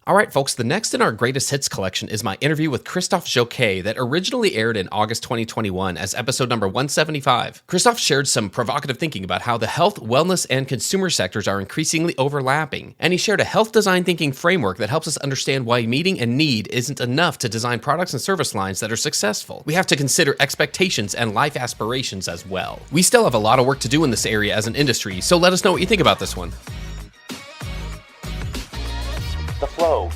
All right, folks, the next in our greatest hits collection is my interview with Christophe Jacquet that originally aired in August 2021 as episode number 175. Christophe shared some provocative thinking about how the health, wellness, and consumer sectors are increasingly overlapping, and he shared a health design thinking framework that helps us understand why meeting a need isn't enough to design products and service lines that are successful. We have to consider expectations and life aspirations as well. We still have a lot of work to do in this area as an industry, so let us know what you think about this one. The flow.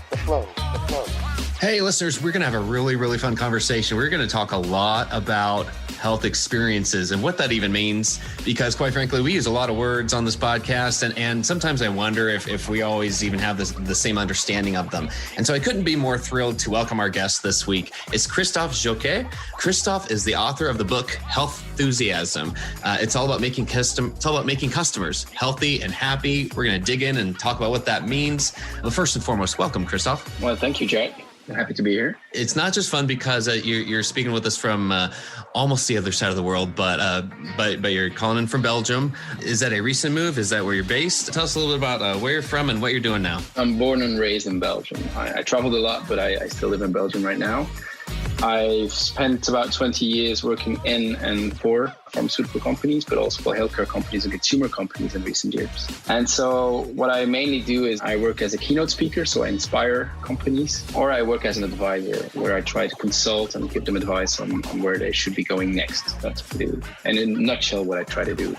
Hey, listeners, we're going to have a really fun conversation. We're going to talk a lot about health experiences and what that even means, because quite frankly, we use a lot of words on this podcast, and sometimes I wonder if we always even have the same understanding of them. And so I couldn't be more thrilled to welcome our guest this week. It's Christophe Jacquet. Christophe is the author of the book Health Enthusiasm. It's all about making customers healthy and happy. We're going to dig in and talk about what that means. But first and foremost, welcome, Christophe. Well, thank you, Jack. I'm happy to be here. It's not just fun because you're speaking with us from almost the other side of the world, but you're calling in from Belgium. Is that a recent move? Is that where you're based? Tell us a little bit about where you're from and what you're doing now. I'm born and raised in Belgium. I traveled a lot, but I still live in Belgium right now. I've spent about 20 years working in and for pharmaceutical companies, but also for healthcare companies and consumer companies in recent years. And so what I mainly do is I work as a keynote speaker, so I inspire companies, or I work as an advisor where I try to consult and give them advice on where they should be going next. That's really, and in a nutshell, what I try to do.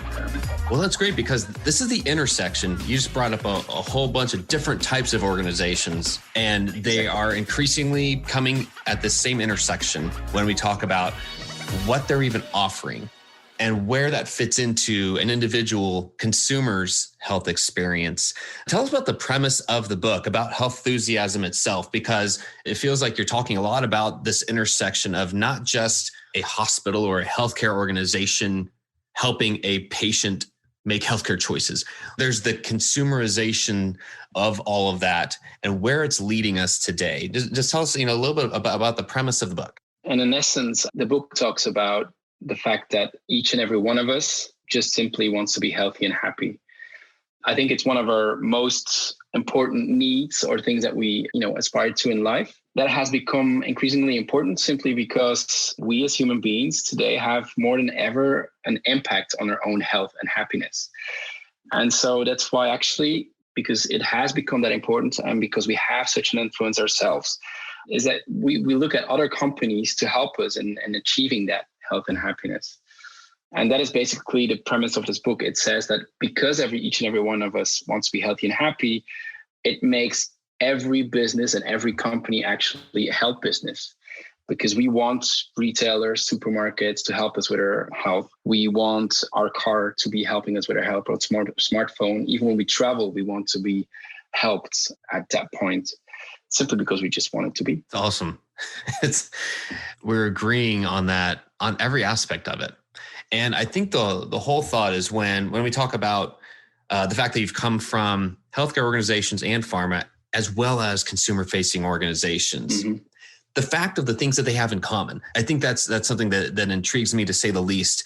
Well, that's great because this is the intersection. You just brought up a whole bunch of different types of organizations, and they are increasingly coming at this same intersection when we talk about what they're even offering and where that fits into an individual consumer's health experience. Tell us about the premise of the book, about health enthusiasm itself, because it feels like you're talking a lot about this intersection of not just a hospital or a healthcare organization helping a patient make healthcare choices. There's the consumerization of all of that and where it's leading us today. Just tell us, a little bit about the premise of the book. And in essence, the book talks about the fact that each and every one of us just simply wants to be healthy and happy. I think it's one of our most important needs or things that we, aspire to in life. That has become increasingly important simply because we as human beings today have more than ever an impact on our own health and happiness. And so that's why because it has become that important and because we have such an influence ourselves, is that we look at other companies to help us in achieving that health and happiness. And that is basically the premise of this book. It says that because each and every one of us wants to be healthy and happy, it makes every business and every company actually a health business. Because we want retailers, supermarkets to help us with our health. We want our car to be helping us with our health, or smartphone. Even when we travel, we want to be helped at that point, simply because we just want it to be. It's awesome. We're agreeing on that on every aspect of it. And I think the whole thought is when we talk about the fact that you've come from healthcare organizations and pharma, as well as consumer-facing organizations, mm-hmm. the fact of the things that they have in common, I think that's something that intrigues me, to say the least,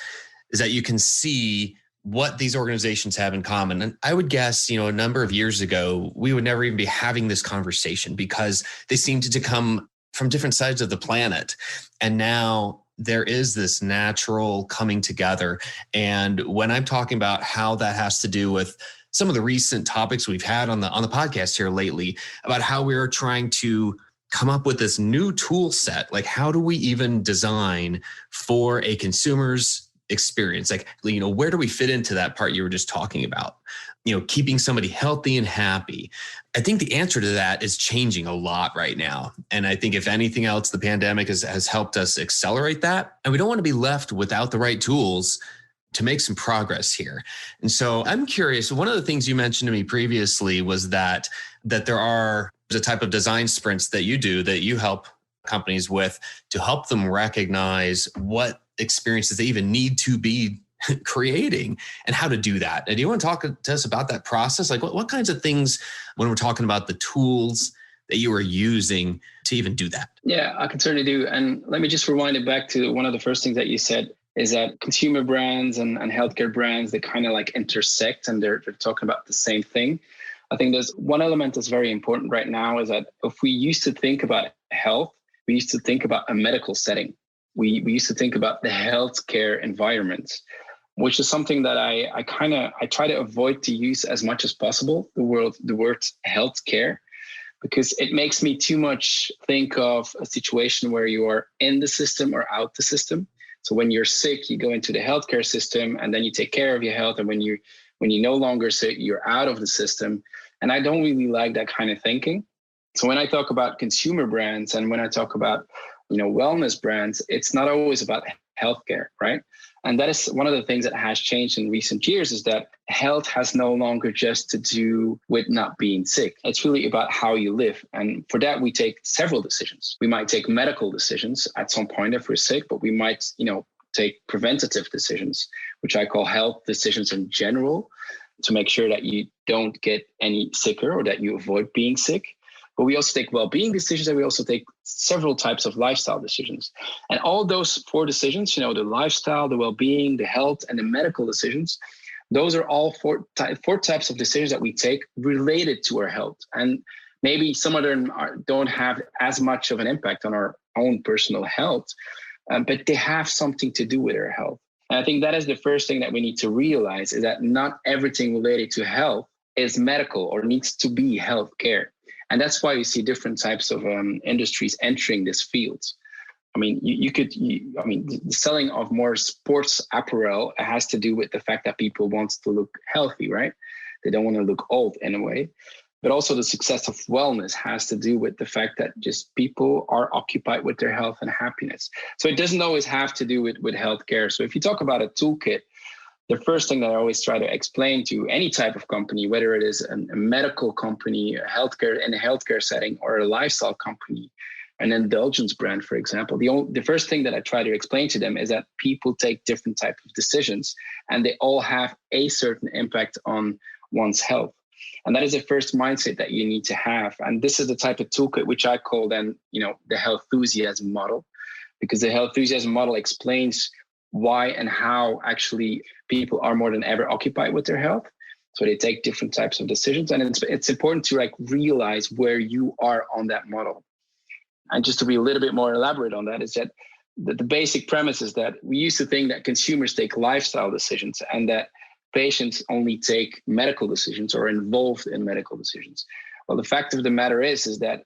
is that you can see what these organizations have in common. And I would guess, a number of years ago, we would never even be having this conversation because they seemed to come from different sides of the planet. And now there is this natural coming together. And when I'm talking about how that has to do with some of the recent topics we've had on the podcast here lately, about how we're trying to come up with this new tool set, like how do we even design for a consumer's experience? Like, where do we fit into that part you were just talking about? Keeping somebody healthy and happy. I think the answer to that is changing a lot right now. And I think if anything else, the pandemic has helped us accelerate that. And we don't want to be left without the right tools to make some progress here. And so I'm curious, one of the things you mentioned to me previously was that there's a type of design sprints that you do, that you help companies with, to help them recognize what experiences they even need to be creating and how to do that. And do you want to talk to us about that process? Like what kinds of things, when we're talking about the tools that you are using to even do that? Yeah, I can certainly do. And let me just rewind it back to one of the first things that you said, is that consumer brands and healthcare brands, they kind of like intersect, and they're talking about the same thing. I think there's one element that's very important right now is that if we used to think about health, we used to think about a medical setting. We used to think about the healthcare environment, which is something that I try to avoid to use as much as possible, the word healthcare, because it makes me too much think of a situation where you are in the system or out the system. So when you're sick, you go into the healthcare system and then you take care of your health. And when you're no longer sick, you're out of the system. And I don't really like that kind of thinking. So when I talk about consumer brands and when I talk about, wellness brands, it's not always about healthcare, right? And that is one of the things that has changed in recent years is that health has no longer just to do with not being sick. It's really about how you live. And for that, we take several decisions. We might take medical decisions at some point if we're sick, but we might, take preventative decisions, which I call health decisions in general, to make sure that you don't get any sicker or that you avoid being sick. But we also take well-being decisions, and we also take several types of lifestyle decisions. And all those 4 decisions, the lifestyle, the well-being, the health, and the medical decisions, those are all four types of decisions that we take related to our health. And maybe some of them don't have as much of an impact on our own personal health, but they have something to do with our health. And I think that is the first thing that we need to realize, is that not everything related to health is medical or needs to be healthcare. And that's why you see different types of industries entering this field. I mean, the selling of more sports apparel has to do with the fact that people want to look healthy, right? They don't want to look old in a way. But also the success of wellness has to do with the fact that just people are occupied with their health and happiness. So it doesn't always have to do with healthcare. So if you talk about a toolkit, the first thing that I always try to explain to any type of company, whether it is a medical company, a healthcare setting, or a lifestyle company, an indulgence brand, for example, the first thing that I try to explain to them is that people take different types of decisions, and they all have a certain impact on one's health. And that is the first mindset that you need to have. And this is the type of toolkit which I call then, the health-thusiasm model, because the health-thusiasm model explains why and how actually people are more than ever occupied with their health. So they take different types of decisions. And it's important to realize where you are on that model. And just to be a little bit more elaborate on that is that the basic premise is that we used to think that consumers take lifestyle decisions and that patients only take medical decisions or are involved in medical decisions. Well, the fact of the matter is that,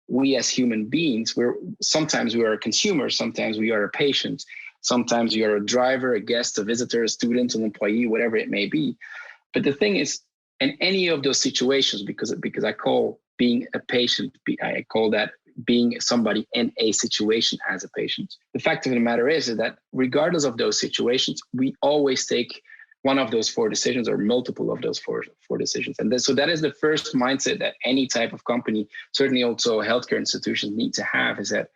we as human beings, sometimes we are a consumer, sometimes we are a patient. Sometimes you're a driver, a guest, a visitor, a student, an employee, whatever it may be. But the thing is, in any of those situations, because I call being a patient, I call that being somebody in a situation as a patient. The fact of the matter is that regardless of those situations, we always take one of those 4 decisions or multiple of those four decisions. And so that is the first mindset that any type of company, certainly also healthcare institutions, need to have, is that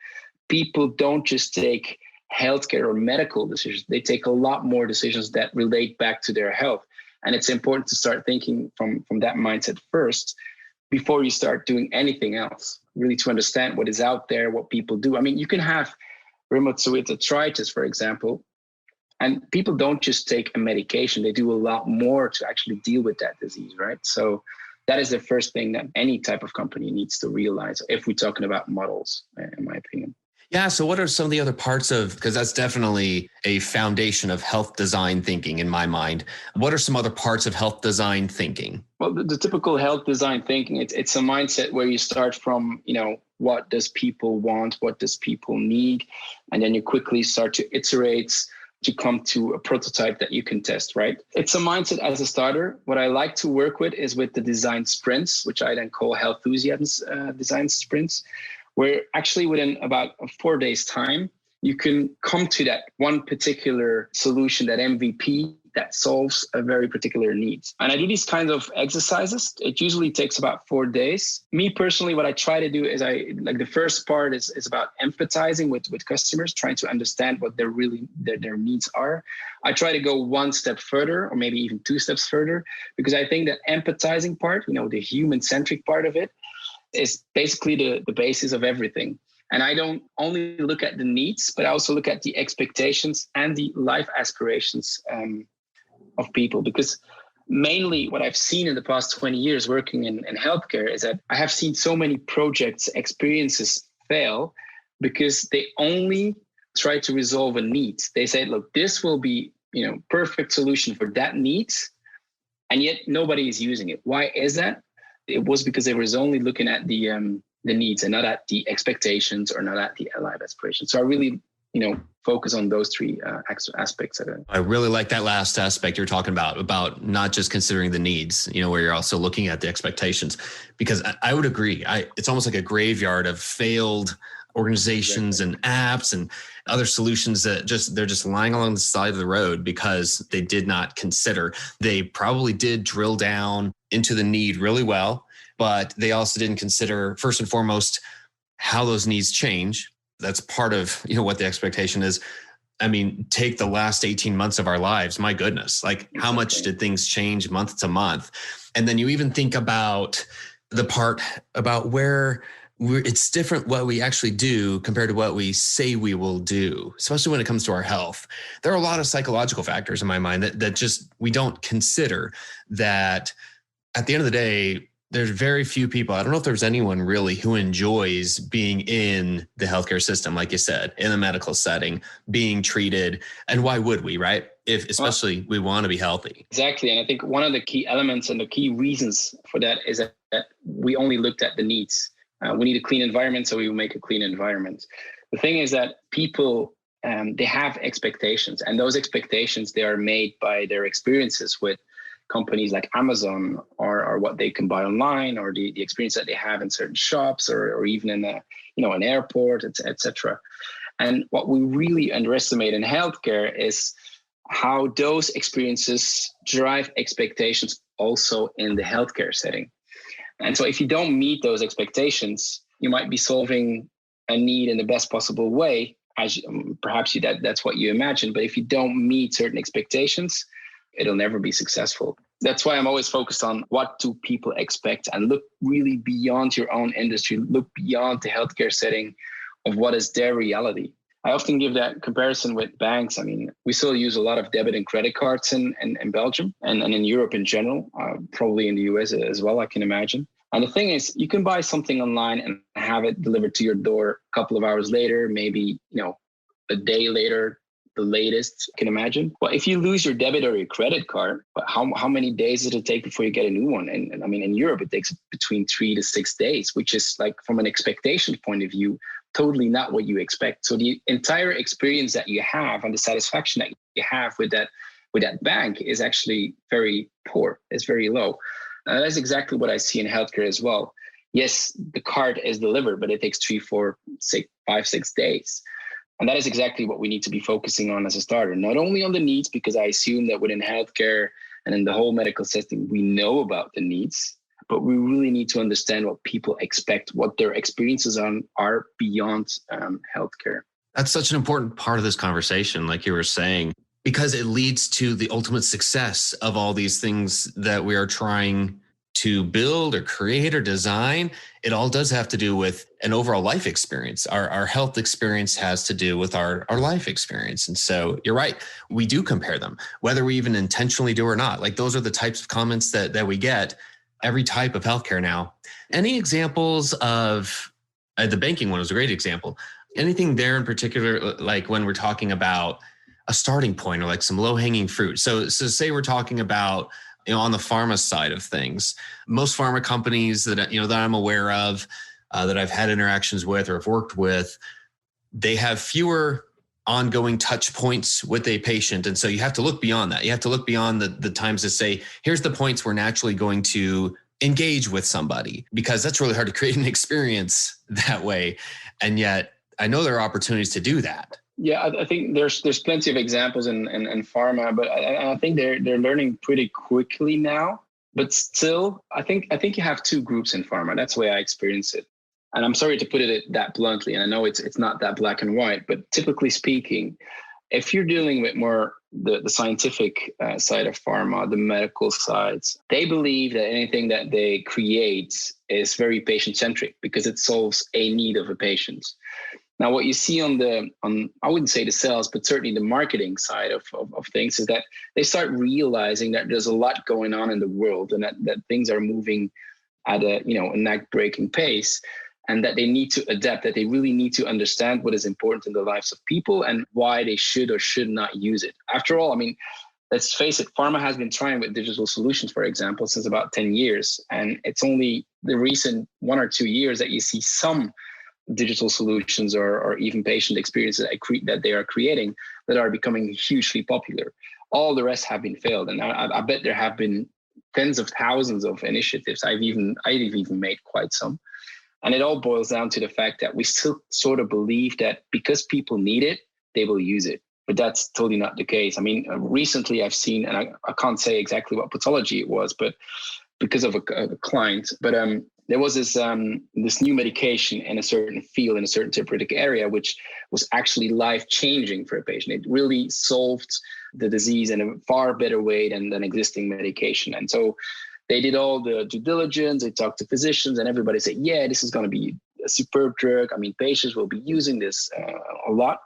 people don't just take healthcare or medical decisions. They take a lot more decisions that relate back to their health. And it's important to start thinking from that mindset first before you start doing anything else, really to understand what is out there, what people do. I mean, you can have rheumatoid arthritis, for example, and people don't just take a medication. They do a lot more to actually deal with that disease, right? So that is the first thing that any type of company needs to realize if we're talking about models, in my opinion. Yeah. So what are some of the other parts because that's definitely a foundation of health design thinking in my mind. What are some other parts of health design thinking? Well, the typical health design thinking, it's a mindset where you start from, what does people want? What does people need? And then you quickly start to iterate to come to a prototype that you can test, right? It's a mindset as a starter. What I like to work with is with the design sprints, which I then call health enthusiasms design sprints, where actually within about 4 days' time, you can come to that one particular solution, that MVP that solves a very particular need. And I do these kinds of exercises. It usually takes about 4 days. Me personally, what I try to do is the first part is about empathizing with customers, trying to understand what their needs are. I try to go one step further, or maybe even 2 steps further, because I think that empathizing part, the human-centric part of it, is basically the basis of everything. And I don't only look at the needs, but I also look at the expectations and the life aspirations of people. Because mainly what I've seen in the past 20 years working in healthcare is that I have seen so many projects, experiences fail because they only try to resolve a need. They say, look, this will be, perfect solution for that need. And yet nobody is using it. Why is that? It was because they was only looking at the needs and not at the expectations or not at the life aspirations. So I really, focus on those three aspects of it. I really like that last aspect you're talking about not just considering the needs, where you're also looking at the expectations, because I would agree. It's almost like a graveyard of failed organizations and apps and other solutions that they're just lying along the side of the road because they did not consider. They probably did drill down into the need really well, but they also didn't consider, first and foremost, how those needs change. That's part of, what the expectation is. I mean, take the last 18 months of our lives. My goodness, like how much did things change month to month? And then you even think about the part about where it's different what we actually do compared to what we say we will do, especially when it comes to our health. There are a lot of psychological factors in my mind that just we don't consider, that at the end of the day, there's very few people. I don't know if there's anyone really who enjoys being in the healthcare system, like you said, in a medical setting, being treated. And why would we, right? If especially we want to be healthy. Exactly. And I think one of the key elements and the key reasons for that is that we only looked at the needs. We need a clean environment, so we will make a clean environment. The thing is that people, they have expectations, and those expectations, they are made by their experiences with companies like Amazon or what they can buy online, or the experience that they have in certain shops or even in an airport, etc. And what we really underestimate in healthcare is how those experiences drive expectations also in the healthcare setting. And so if you don't meet those expectations, you might be solving a need in the best possible way, that's what you imagine. But if you don't meet certain expectations, it'll never be successful. That's why I'm always focused on what do people expect, and look really beyond your own industry, look beyond the healthcare setting of what is their reality. I often give that comparison with banks. I mean, we still use a lot of debit and credit cards in Belgium and in Europe in general, probably in the US as well, I can imagine. And the thing is, you can buy something online and have it delivered to your door a couple of hours later, maybe, a day later, the latest you can imagine. Well, if you lose your debit or your credit card, how many days does it take before you get a new one? And I mean, in Europe, it takes between 3 to 6 days, which is like from an expectation point of view, totally not what you expect. So the entire experience that you have and the satisfaction that you have with that bank is actually very poor. It's very low. And that's exactly what I see in healthcare as well. Yes, the card is delivered, but it takes 3, 4, 5, 6 days. And that is exactly what we need to be focusing on as a starter, not only on the needs, because I assume that within healthcare and in the whole medical system, we know about the needs, but we really need to understand what people expect, what their experiences are beyond healthcare. That's such an important part of this conversation, like you were saying, because it leads to the ultimate success of all these things that we are trying to build or create or design. It all does have to do with an overall life experience. Our health experience has to do with our life experience. And so you're right. We do compare them, whether we even intentionally do or not. Like those are the types of comments that we get every type of healthcare now. Any examples of the banking one was a great example. Anything there in particular, like when we're talking about a starting point or like some low hanging fruit. So say we're talking about, on the pharma side of things, most pharma companies that I'm aware of, that I've had interactions with or have worked with, they have fewer ongoing touch points with a patient. And so you have to look beyond that. You have to look beyond the times to say, here's the points we're naturally going to engage with somebody, because that's really hard to create an experience that way. And yet I know there are opportunities to do that. Yeah, I think there's plenty of examples in pharma, but I think they're learning pretty quickly now. But still, I think you have two groups in pharma. That's the way I experience it. And I'm sorry to put it that bluntly, and I know it's not that black and white, but typically speaking, if you're dealing with more the scientific side of pharma, the medical sides, they believe that anything that they create is very patient-centric because it solves a need of a patient. Now, what you see on I wouldn't say the sales, but certainly the marketing side of things is that they start realizing that there's a lot going on in the world and that things are moving at a neck-breaking pace, and that they need to adapt, that they really need to understand what is important in the lives of people and why they should or should not use it. After all, I mean, let's face it, pharma has been trying with digital solutions, for example, since about 10 years. And it's only the recent 1 or 2 years that you see some digital solutions or even patient experiences that they are creating that are becoming hugely popular. All the rest have been failed. And I bet there have been tens of thousands of initiatives. I've even made quite some. And it all boils down to the fact that we still sort of believe that because people need it, they will use it. But that's totally not the case. I mean, recently I've seen, and I can't say exactly what pathology it was, but because of a client, but there was this new medication in a certain field, in a certain therapeutic area, which was actually life-changing for a patient. It really solved the disease in a far better way than existing medication. And so they did all the due diligence, they talked to physicians, and everybody said, yeah, this is going to be a superb drug. I mean, patients will be using this a lot.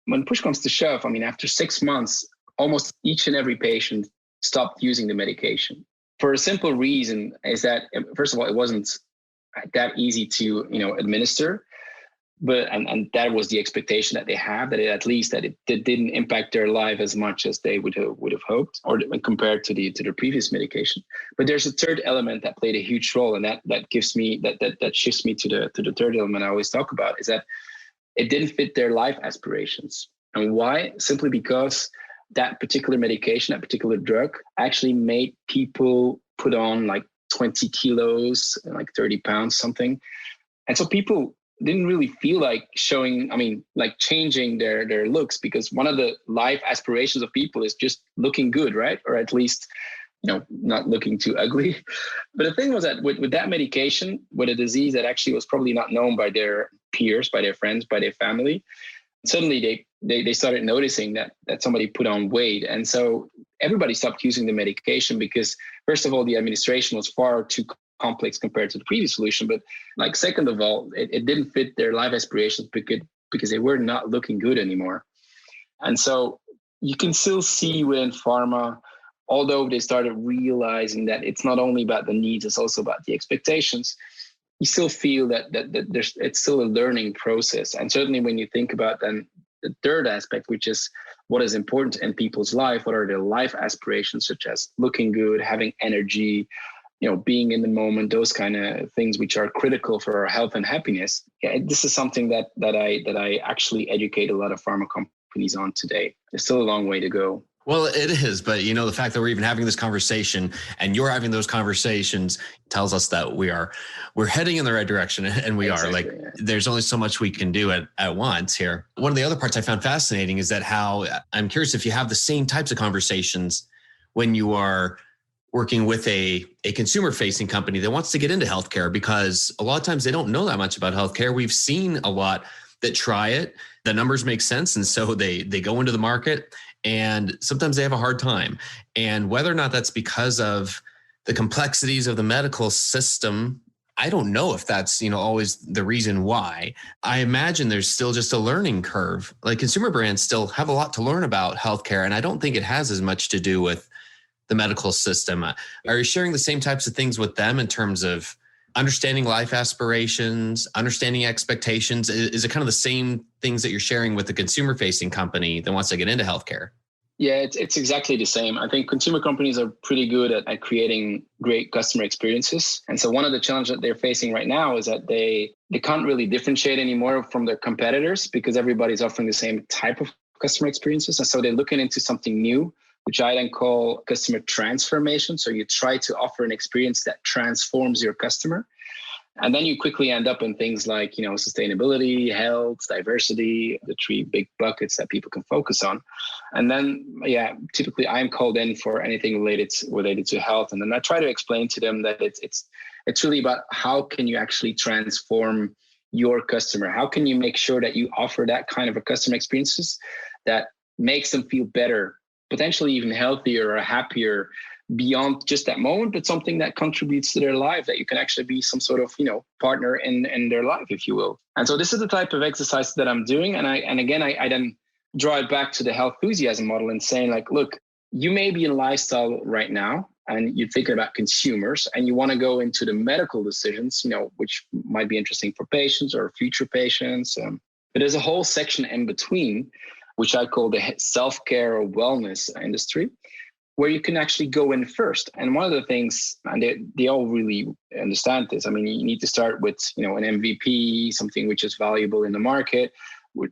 When push comes to shove, I mean, after 6 months, almost each and every patient stopped using the medication. For a simple reason is that, first of all, it wasn't that easy to, administer, but and that was the expectation that they have, that it didn't impact their life as much as they would have hoped, or compared to their previous medication. But there's a third element that played a huge role, and that shifts me to the third element I always talk about, is that it didn't fit their life aspirations. And why? Simply because that particular medication, that particular drug, actually made people put on like 20 kilos, like 30 pounds, something. And so people didn't really feel like changing their looks, because one of the life aspirations of people is just looking good, right? Or at least, not looking too ugly. But the thing was that with that medication, with a disease that actually was probably not known by their peers, by their friends, by their family, suddenly they started noticing that somebody put on weight. And so everybody stopped using the medication because, first of all, the administration was far too complex compared to the previous solution. But second of all, it didn't fit their life aspirations because they were not looking good anymore. And so you can still see within pharma, although they started realizing that it's not only about the needs, it's also about the expectations, you still feel that it's still a learning process. And certainly when you think about then the third aspect, which is what is important in people's life, what are their life aspirations, such as looking good, having energy, being in the moment, those kind of things which are critical for our health and happiness. Yeah, this is something that I actually educate a lot of pharma companies on today. There's still a long way to go. Well, it is, but the fact that we're even having this conversation and you're having those conversations tells us that we're heading in the right direction, and we exactly, are. Yeah. There's only so much we can do at once here. One of the other parts I found fascinating is that how I'm curious if you have the same types of conversations when you are working with a consumer-facing company that wants to get into healthcare, because a lot of times they don't know that much about healthcare. We've seen a lot that try it, the numbers make sense, and so they go into the market. And sometimes they have a hard time. And whether or not that's because of the complexities of the medical system, I don't know if that's, always the reason why. I imagine there's still just a learning curve. Like, consumer brands still have a lot to learn about healthcare. And I don't think it has as much to do with the medical system. Are you sharing the same types of things with them in terms of understanding life aspirations, understanding expectations? Is it kind of the same things that you're sharing with the consumer-facing company that wants to get into healthcare? Yeah, it's exactly the same. I think consumer companies are pretty good at creating great customer experiences. And so one of the challenges that they're facing right now is that they can't really differentiate anymore from their competitors, because everybody's offering the same type of customer experiences. And so they're looking into something new, which I then call customer transformation. So you try to offer an experience that transforms your customer. And then you quickly end up in things like, sustainability, health, diversity, the three big buckets that people can focus on. And then, typically I'm called in for anything related to health. And then I try to explain to them that it's really about how can you actually transform your customer? How can you make sure that you offer that kind of a customer experiences that makes them feel better, potentially even healthier or happier, beyond just that moment, but something that contributes to their life, that you can actually be some sort of, partner in their life, if you will. And so this is the type of exercise that I'm doing. And again, I then draw it back to the health enthusiasm model and saying like, look, you may be in lifestyle right now and you're thinking about consumers and you want to go into the medical decisions, which might be interesting for patients or future patients. But there's a whole section in between, which I call the self-care or wellness industry, where you can actually go in first. And one of the things, and they all really understand this. I mean, you need to start with, an MVP, something which is valuable in the market,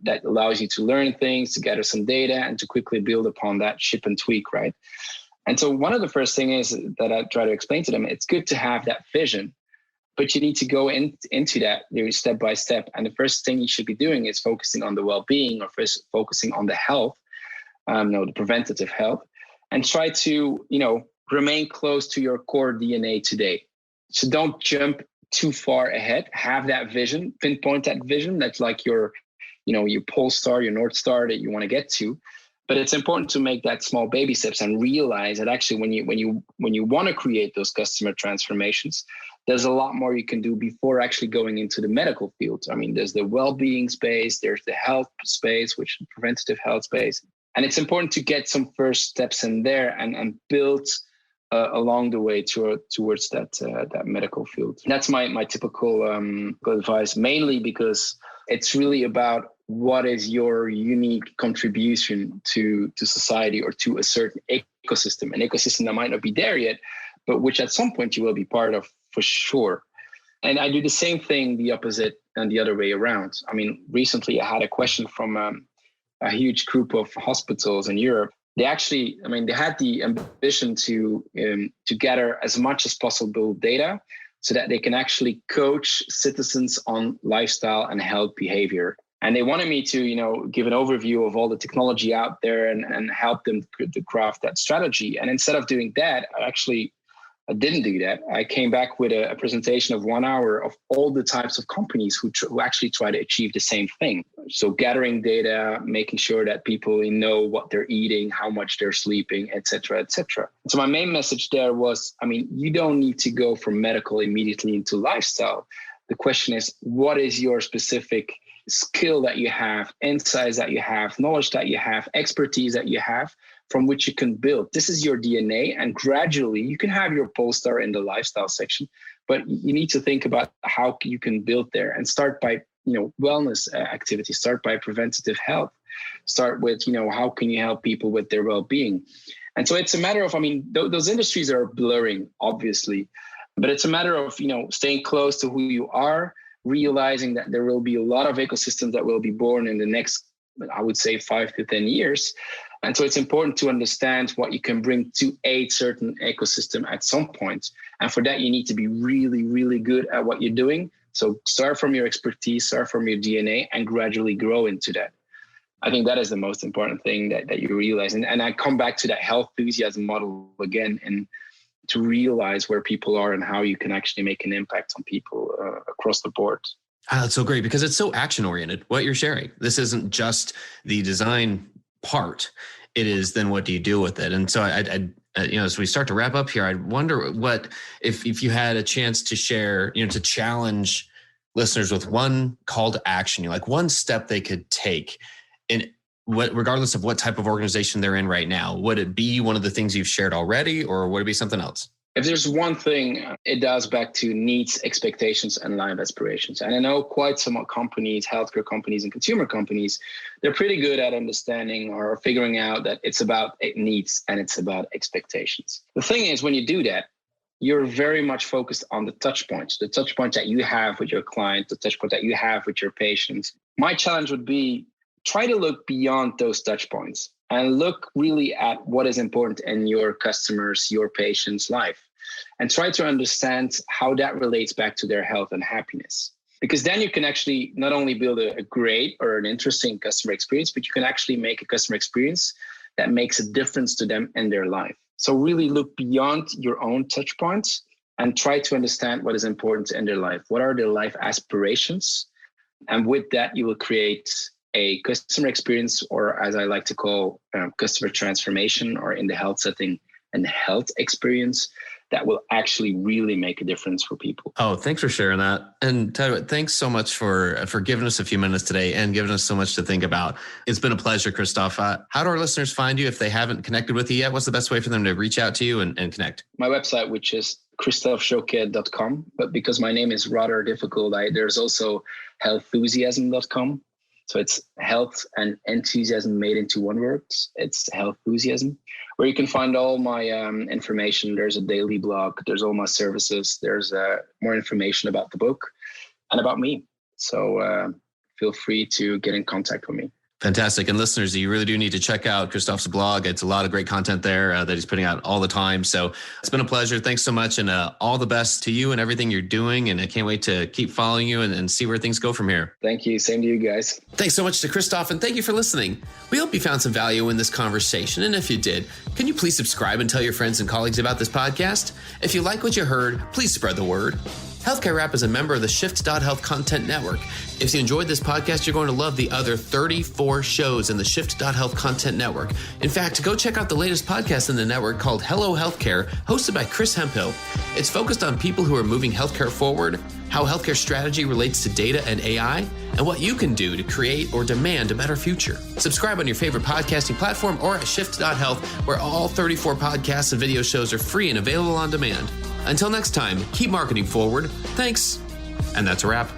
that allows you to learn things, to gather some data, and to quickly build upon that, ship and tweak, right? And so one of the first things is that I try to explain to them, it's good to have that vision, but you need to go into that step by step. And the first thing you should be doing is focusing on the well-being, or first focusing on the health, the preventative health, and try to, remain close to your core DNA today. So don't jump too far ahead. Have that vision, pinpoint that vision. That's like your pole star, your North Star that you want to get to. But it's important to make that small baby steps and realize that actually when you want to create those customer transformations, there's a lot more you can do before actually going into the medical field. I mean, there's the well-being space, there's the health space, which is preventative health space. And it's important to get some first steps in there and build along the way towards that medical field. That's my typical advice, mainly because it's really about what is your unique contribution to society or to a certain ecosystem, an ecosystem that might not be there yet, but which at some point you will be part of for sure. And I do the same thing, the opposite and the other way around. I mean, recently I had a question from a huge group of hospitals in Europe. They actually, they had the ambition to gather as much as possible data so that they can actually coach citizens on lifestyle and health behavior. And they wanted me to, give an overview of all the technology out there and help them to craft that strategy. And instead of doing that, I didn't do that. I came back with a presentation of 1 hour of all the types of companies who actually try to achieve the same thing. So gathering data, making sure that people know what they're eating, how much they're sleeping, et cetera, et cetera. So my main message there was, you don't need to go from medical immediately into lifestyle. The question is, what is your specific skill that you have, insights that you have, knowledge that you have, expertise that you have, from which you can build. This is your DNA, and gradually you can have your poster in the lifestyle section, but you need to think about how you can build there and start by, wellness activities, start by preventative health, start with, how can you help people with their well-being? And so it's a matter of, those industries are blurring, obviously, but it's a matter of, staying close to who you are, realizing that there will be a lot of ecosystems that will be born in the next, I would say, 5 to 10 years. And so it's important to understand what you can bring to a certain ecosystem at some point. And for that, you need to be really, really good at what you're doing. So start from your expertise, start from your DNA, and gradually grow into that. I think that is the most important thing that you realize. And I come back to that health enthusiasm model again, and to realize where people are and how you can actually make an impact on people across the board. That's so great, because it's so action oriented, what you're sharing. This isn't just the design part. It is then what do you do with it? And so I as we start to wrap up here, I wonder what, if you had a chance to share, to challenge listeners with one call to action, like one step they could take in what, regardless of what type of organization they're in right now. Would it be one of the things you've shared already, or would it be something else? If there's one thing, it does back to needs, expectations, and life aspirations. And I know quite some companies, healthcare companies and consumer companies, they're pretty good at understanding or figuring out that it's about needs and it's about expectations. The thing is, when you do that, you're very much focused on the touch points that you have with your client, the touch point that you have with your patients. My challenge would be, try to look beyond those touch points and look really at what is important in your customers, your patients' life, and try to understand how that relates back to their health and happiness. Because then you can actually not only build a great or an interesting customer experience, but you can actually make a customer experience that makes a difference to them in their life. So really look beyond your own touch points and try to understand what is important in their life. What are their life aspirations? And with that, you will create a customer experience, or as I like to call customer transformation, or in the health setting, and health experience that will actually really make a difference for people. Oh, thanks for sharing that. And tell you what, thanks so much for giving us a few minutes today and giving us so much to think about. It's been a pleasure, Christophe. How do our listeners find you if they haven't connected with you yet? What's the best way for them to reach out to you and connect? My website, which is christophejacquet.com, but because my name is rather difficult, there's also healthenthusiasm.com. So it's health and enthusiasm made into one word. It's healthenthusiasm, where you can find all my information. There's a daily blog. There's all my services. There's more information about the book and about me. So feel free to get in contact with me. Fantastic. And listeners, you really do need to check out Christophe's blog. It's a lot of great content there that he's putting out all the time. So it's been a pleasure. Thanks so much. And all the best to you and everything you're doing. And I can't wait to keep following you and see where things go from here. Thank you. Same to you guys. Thanks so much to Christophe, and thank you for listening. We hope you found some value in this conversation. And if you did, can you please subscribe and tell your friends and colleagues about this podcast? If you like what you heard, please spread the word. Healthcare Rap is a member of the Shift.Health Content Network. If you enjoyed this podcast, you're going to love the other 34 shows in the Shift.Health Content Network. In fact, go check out the latest podcast in the network called Hello Healthcare, hosted by Chris Hemphill. It's focused on people who are moving healthcare forward, how healthcare strategy relates to data and AI, and what you can do to create or demand a better future. Subscribe on your favorite podcasting platform or at Shift.Health, where all 34 podcasts and video shows are free and available on demand. Until next time, keep marketing forward. Thanks. And that's a wrap.